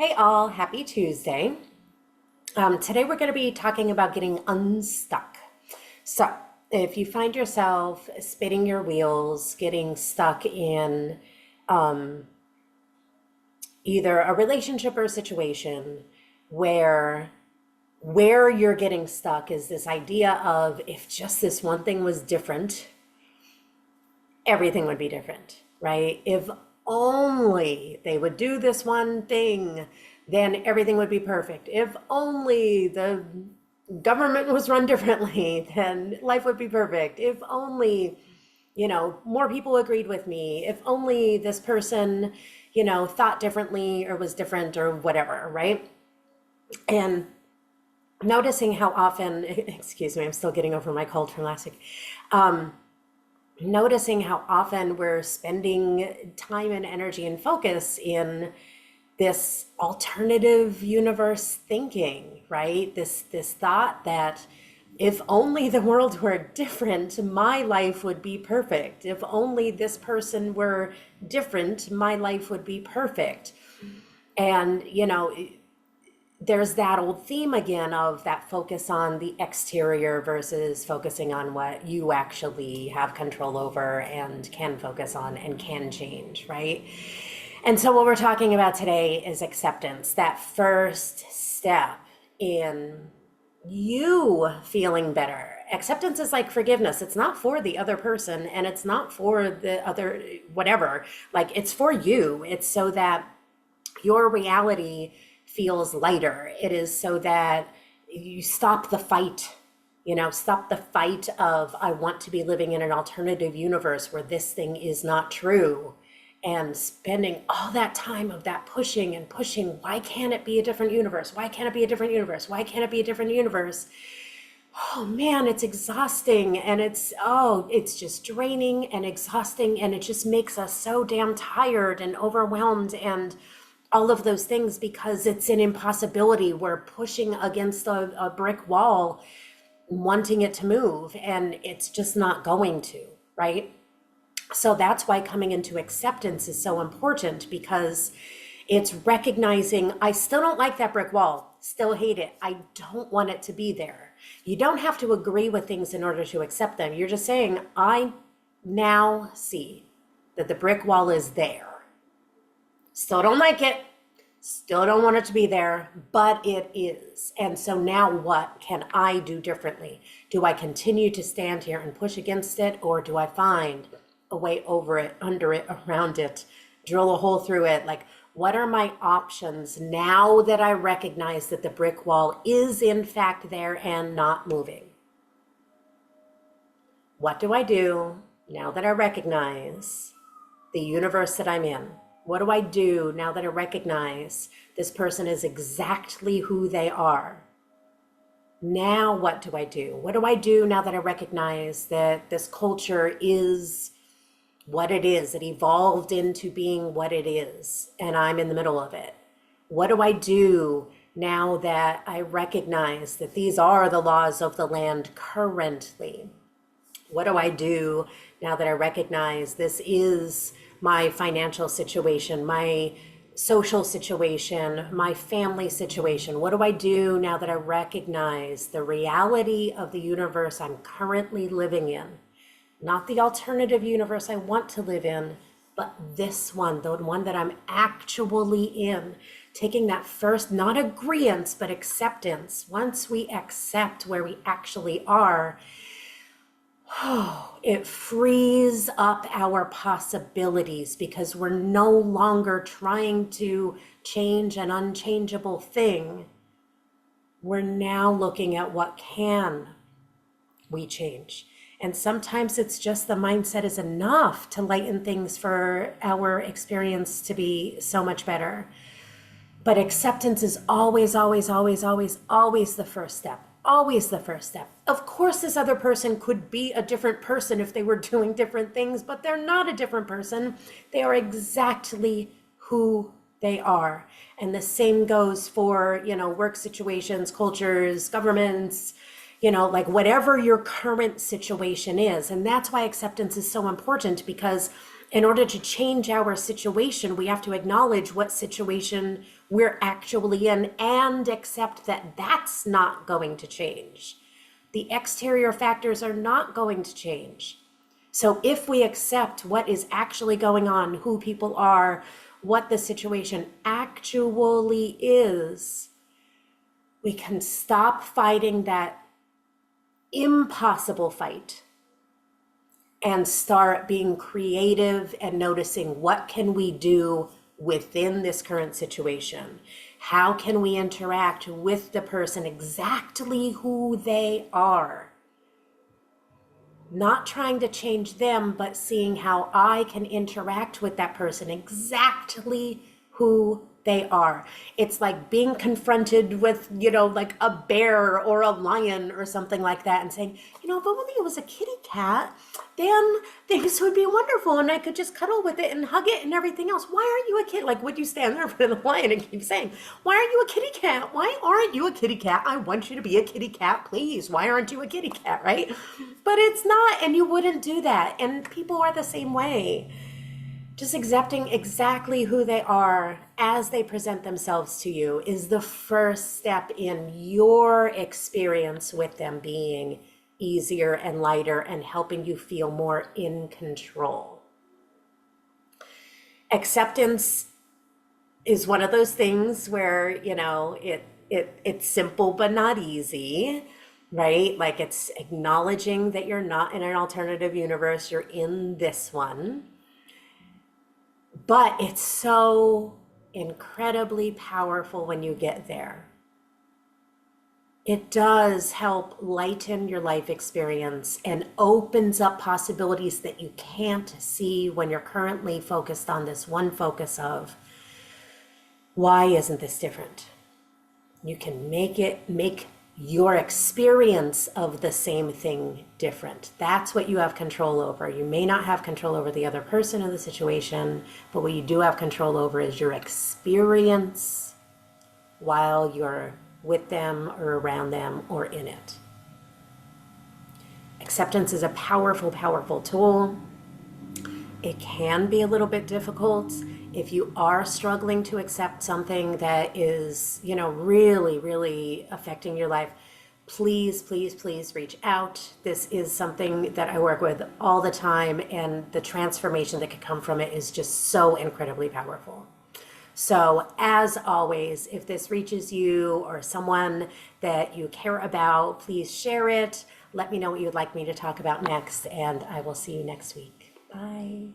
Hey all, happy Tuesday. Today we're going to be talking about getting unstuck. So, if you find yourself spinning your wheels, getting stuck in either a relationship or a situation where you're getting stuck is this idea of if just this one thing was different, everything would be different, right? If only they would do this one thing, then everything would be perfect. If only the government was run differently, then life would be perfect. If only, more people agreed with me. If only this person, thought differently or was different or whatever, right? And noticing how often, excuse me, I'm still getting over my cold from last week. Noticing how often we're spending time and energy and focus in this alternative universe thinking, right? This thought that if only the world were different, my life would be perfect. If only this person were different, my life would be perfect. And, there's that old theme again of that focus on the exterior versus focusing on what you actually have control over and can focus on and can change, right? And so, what we're talking about today is acceptance, that first step in you feeling better. Acceptance is like forgiveness. It's not for the other person and it's not for the other, whatever. Like, it's for you. It's so that your reality feels lighter. It is so that you stop the fight, stop the fight of, I want to be living in an alternative universe where this thing is not true. And spending all that time of that pushing and pushing, why can't it be a different universe? Why can't it be a different universe? Why can't it be a different universe? Oh man, it's exhausting and it's just draining and exhausting and it just makes us so damn tired and overwhelmed and all of those things because it's an impossibility. We're pushing against a brick wall, wanting it to move, and it's just not going to, right? So that's why coming into acceptance is so important because it's recognizing I still don't like that brick wall, still hate it. I don't want it to be there. You don't have to agree with things in order to accept them. You're just saying, I now see that the brick wall is there. Still don't like it, still don't want it to be there, but it is. And so now what can I do differently? Do I continue to stand here and push against it, or do I find a way over it, under it, around it, drill a hole through it? Like, what are my options now that I recognize that the brick wall is in fact there and not moving? What do I do now that I recognize the universe that I'm in? What do I do now that I recognize this person is exactly who they are? Now what do I do? What do I do now that I recognize that this culture is what it is? It evolved into being what it is, and I'm in the middle of it. What do I do now that I recognize that these are the laws of the land currently? What do I do now that I recognize this is my financial situation, my social situation, my family situation? What do I do now that I recognize the reality of the universe I'm currently living in? Not the alternative universe I want to live in, but this one, the one that I'm actually in. Taking that first, not agreeance, but acceptance. Once we accept where we actually are, it frees up our possibilities because we're no longer trying to change an unchangeable thing. We're now looking at what can we change. And sometimes it's just the mindset is enough to lighten things for our experience to be so much better. But acceptance is always, always, always, always, always the first step. Always the first step. Of course, this other person could be a different person if they were doing different things, but they're not a different person. They are exactly who they are. And the same goes for, work situations, cultures, governments, like whatever your current situation is. And that's why acceptance is so important, because In order to change our situation, we have to acknowledge what situation we're actually in and accept that that's not going to change. The exterior factors are not going to change. So if we accept what is actually going on, who people are, what the situation actually is, we can stop fighting that impossible fight and start being creative and noticing what can we do within this current situation. How can we interact with the person exactly who they are? Not trying to change them, but seeing how I can interact with that person exactly who they are. It's like being confronted with, like a bear or a lion or something like that and saying, if only it was a kitty cat, then things would be wonderful and I could just cuddle with it and hug it and everything else. Why aren't you a kid? Like, would you stand there in front of the lion and keep saying, why aren't you a kitty cat? Why aren't you a kitty cat? I want you to be a kitty cat, please. Why aren't you a kitty cat, right? But it's not, and you wouldn't do that. And people are the same way. Just accepting exactly who they are as they present themselves to you is the first step in your experience with them being easier and lighter and helping you feel more in control. Acceptance is one of those things where, it's simple but not easy, right? Like, it's acknowledging that you're not in an alternative universe, you're in this one. But it's so incredibly powerful when you get there. It does help lighten your life experience and opens up possibilities that you can't see when you're currently focused on this one focus of, why isn't this different? You can make your experience of the same thing different. That's what you have control over. You may not have control over the other person or the situation, but what you do have control over is your experience while you're with them or around them or in it. Acceptance is a powerful, powerful tool. It can be a little bit difficult if you are struggling to accept something that is, really, really affecting your life. Please, please, please reach out. This is something that I work with all the time, and the transformation that can come from it is just so incredibly powerful. So as always, if this reaches you or someone that you care about, please share it. Let me know what you'd like me to talk about next, and I will see you next week. Bye.